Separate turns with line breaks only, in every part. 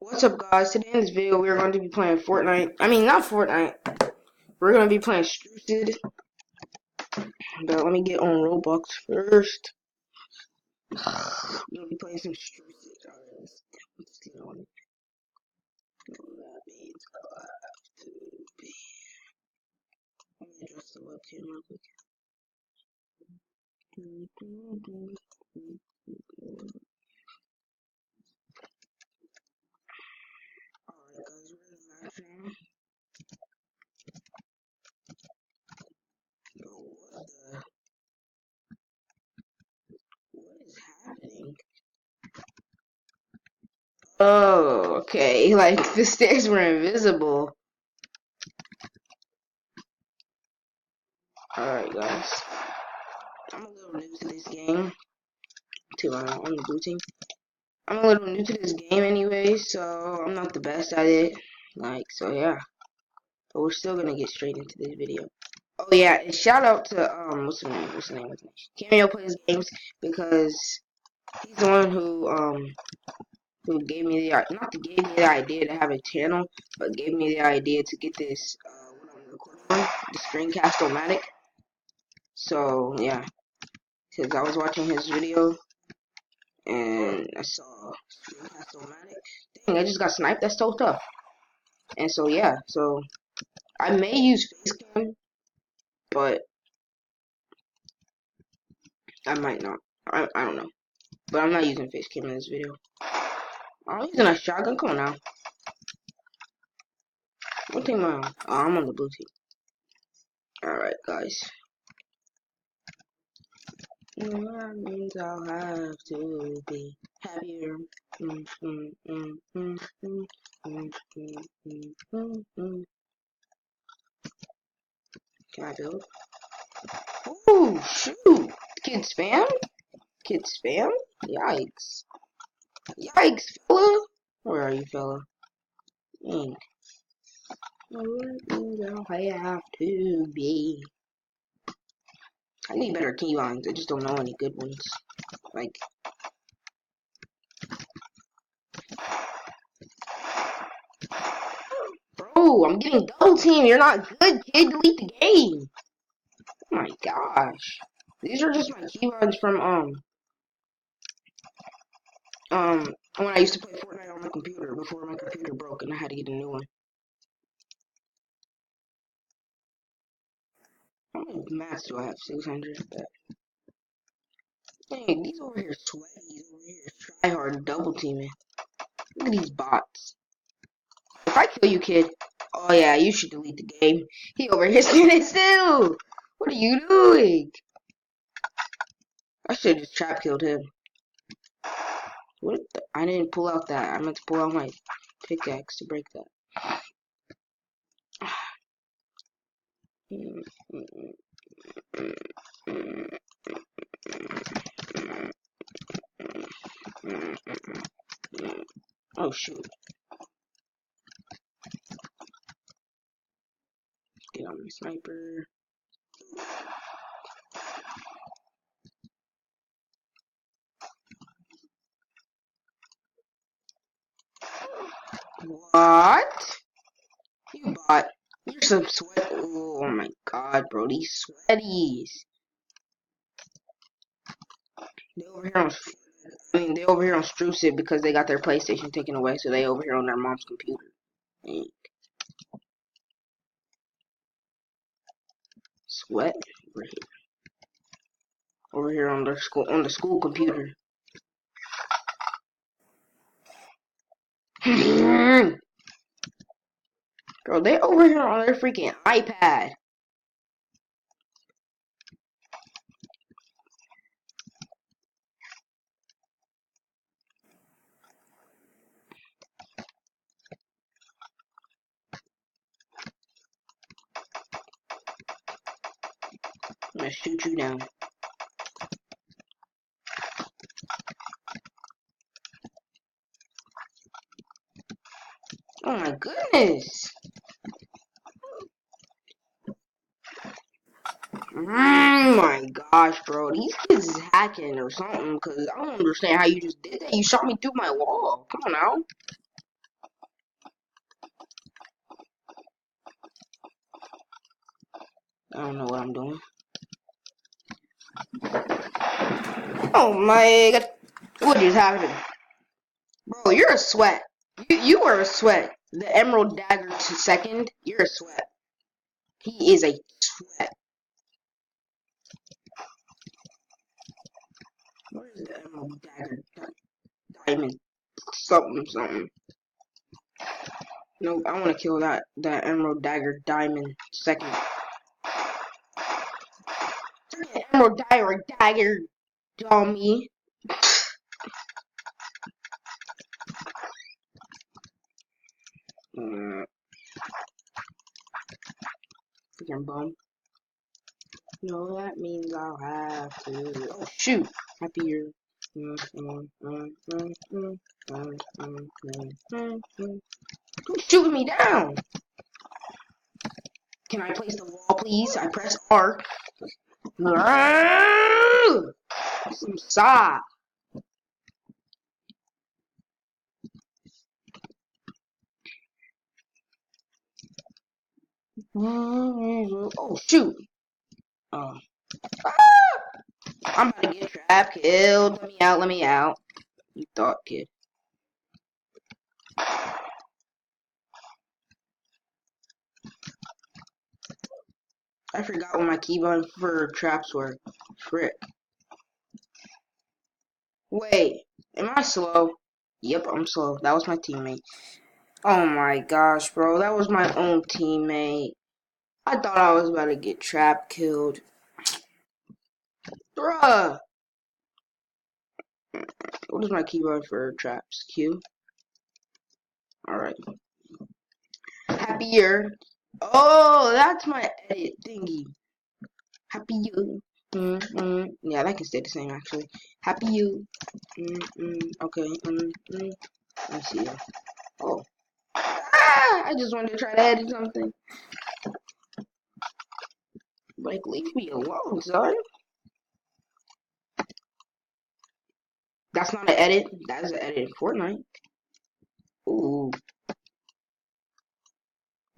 What's up, guys? Today in this video, we're going to be playing Fortnite. I mean, not Fortnite. We're going to be playing Strucid. But let me get on Roblox first. We're going to be playing some Strucid. Alright, let's get on it. That means I'll have to be. Let me adjust the webcam real quick. Alright, guys, we're in the match now. What is happening? Oh, okay. Like, the stairs were invisible. Alright, guys. I'm a little new to this game. On the blue team. I'm a little new to this game anyway, so I'm not the best at it. So yeah. But we're still gonna get straight into this video. Oh yeah, and shout out to what's his name? Cameo Plays Games, because he's the one who gave me the gave me the idea to have a channel, but gave me the idea to get this what I'm recording on, the Screencast-O-Matic. So yeah, because I was watching his video and I saw Screencast-O-Matic. Dang, I just got sniped. That's so tough. And so yeah, so I may use facecam, but I might not. I don't know. But I'm not using facecam in this video. I'm using a shotgun. Come on now. What team am I on? Oh, I'm on the blue team. Alright, guys. That means I'll have to be happier. Can I build? Ooh, shoot! Kid spam? Kid spam? Yikes. Yikes, fella! Where are you, fella? Dang. I have to be. I need better keylines. I just don't know any good ones. Like, bro, I'm getting double teamed. You're not good, kid. Delete the game. Oh my gosh. These are just my keylines from when I used to play Fortnite on my computer before my computer broke and I had to get a new one. How many mats do I have? 600. Dang, these over here sweaty. Over here try hard double teaming. Look at these bots. If I kill you, kid. Oh yeah, you should delete the game. He over here standing still. What are you doing? I should have just trap killed him. What? I didn't pull out that. I meant to pull out my pickaxe to break that. Oh shoot. Get on my sniper. What? You bot. You're some sweat. Oh my god, bro. These sweaties. They over here on. They over here on Strucid because they got their PlayStation taken away, so they over here on their mom's computer. Dang. Sweat over here. Over here on the school computer. Bro, they over here on their freaking iPad. I'm gonna shoot you down. Oh my goodness. Oh my gosh, bro. These kids is hacking or something, because I don't understand how you just did that. You shot me through my wall. Come on now. I don't know what I'm doing. Oh my god. What just happened? Bro, you're a sweat. You are a sweat. The Emerald Dagger to second, you're a sweat. He is a sweat. Where is the Emerald Dagger? Diamond. Something. No, I want to kill that Emerald Dagger Diamond second. Emerald Dagger dummy. Freaking bum. No, that means I'll have to. Oh shoot! Happier. Who's shooting me down? Can I place the wall, please? I press R. Some saw. Oh shoot! Oh. I'm about to get trap killed. Let me out. You thought, kid. I forgot what my keybind for traps were. Frick. Wait, am I slow? Yep, I'm slow. That was my teammate. Oh my gosh, bro. That was my own teammate. I thought I was about to get trap killed. Bruh. What is my keybind for traps? Q? Alright. Happier. Oh, that's my edit thingy. Happy you. Yeah, that can stay the same actually. Happy you. Okay. Let me see. Oh. I just wanted to try to edit something. Like, leave me alone, son. That's not an edit. That is an edit in Fortnite. Ooh.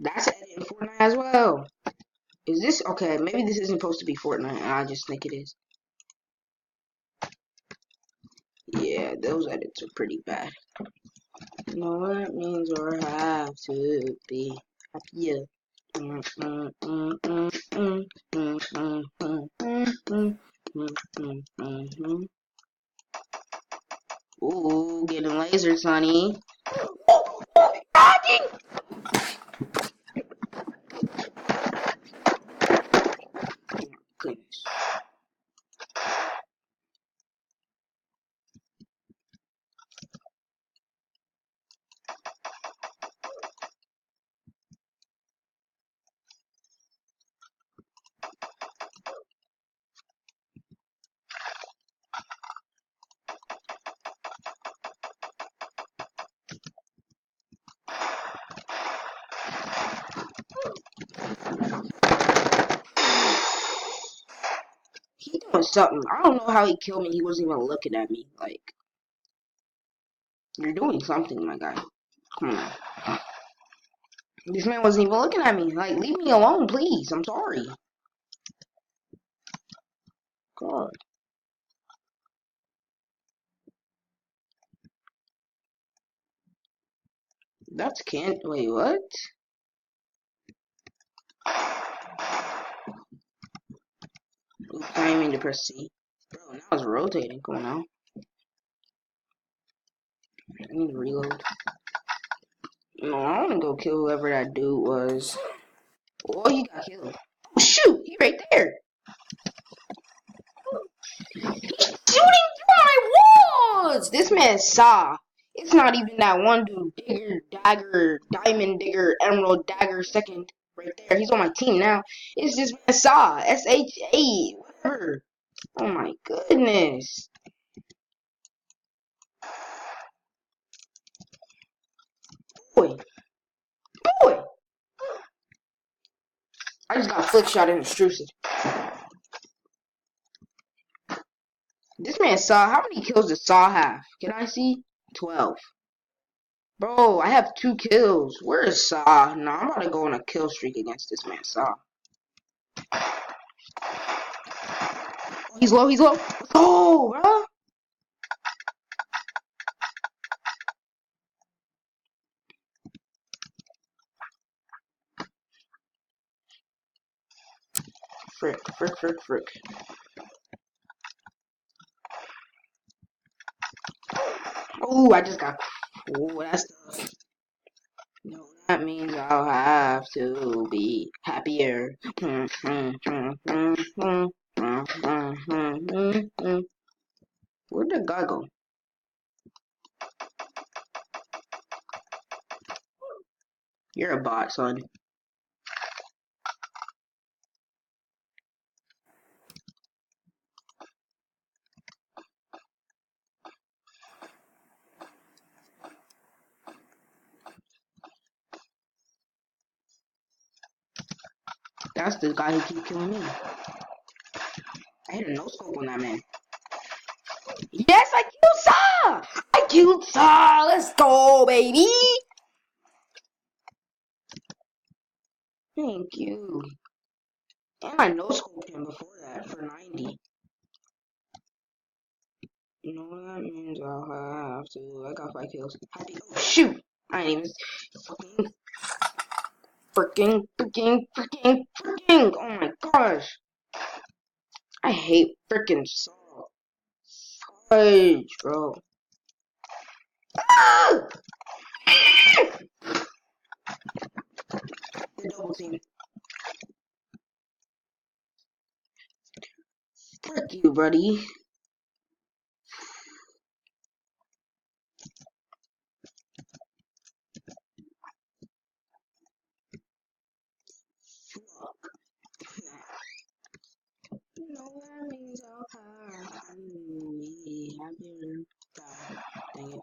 That's an edit in Fortnite as well. Is this okay? Maybe this isn't supposed to be Fortnite, and I just think it is. Yeah, those edits are pretty bad. No, that means we'll have to be happier. Ooh, getting lasers, honey. Goodness. He doing something. I don't know how he killed me. He wasn't even looking at me. Like, you're doing something, my guy. Come on. This man wasn't even looking at me. Like, leave me alone, please. I'm sorry. God. That's can't. Wait, what? Oops, I didn't mean to press C. Bro, now it's rotating. Come on now. I need to reload. No, I want to go kill whoever that dude was. Oh, he got killed. Oh, shoot! He right there. He's shooting through my walls! This man saw. It's not even that one dude. Digger, Dagger, Diamond Digger, Emerald Dagger, second. Right there. He's on my team now. It's this man saw. SHA. Whatever. Oh my goodness. Boy. Boy. I just got flick shot in the Strucid. This man Saw, how many kills does Saw have? Can I see? 12. Bro, I have 2 kills. Where is Saw? No, I'm about to go on a kill streak against this man Saw. He's low, he's low. Oh, bro. Frick, frick, frick, frick. Oh, I just got. Oh, that's the. No, that means I'll have to be happier. Where'd the guy go? You're a bot, son. That's the guy who keep killing me. I hit a no scope on that man. Yes, I killed Saw! I killed Saw! Let's go, baby! Thank you. And I no scoped him before that for 90. You know what that means? I'll have to. I got 5 kills. Happy. Oh, shoot! I ain't even. Freaking. Oh my gosh! I hate freaking Saw. Fudge, bro. Ah! The double team. Frick you, buddy. No, that means I'll have to be happier. God, dang it.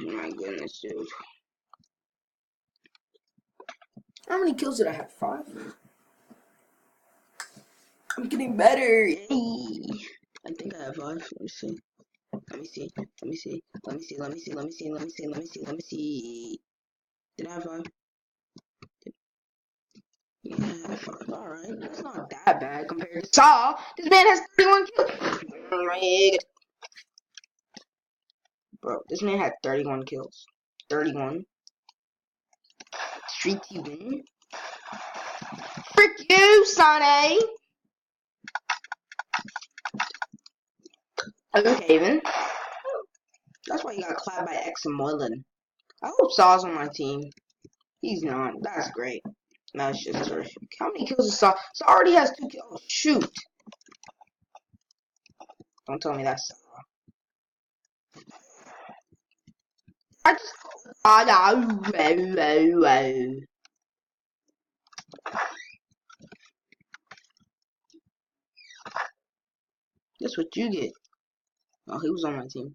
My goodness, dude.
How many kills did I have? 5? I'm getting better.
Yay. I think I have 5. Let me see. Let me see. Let me see. Let me see. Let me see. Let me see. Let me see. Let me see. Let me see. Did I have 5? Yeah, I have 5. Alright. That's not that bad compared to Saw. This man has 31 kills. Bro, this man had 31 kills. 31. Streaky win. Frick you, Sonny! Okay, then. That's why you got clapped by X and Moylan. I hope Saw's on my team. He's not. That's great. That's just terrific. How many kills is Saw? Saw already has 2 kills. Oh, shoot. Don't tell me that's Saw. I just. That's what you get. Oh, he was on my team.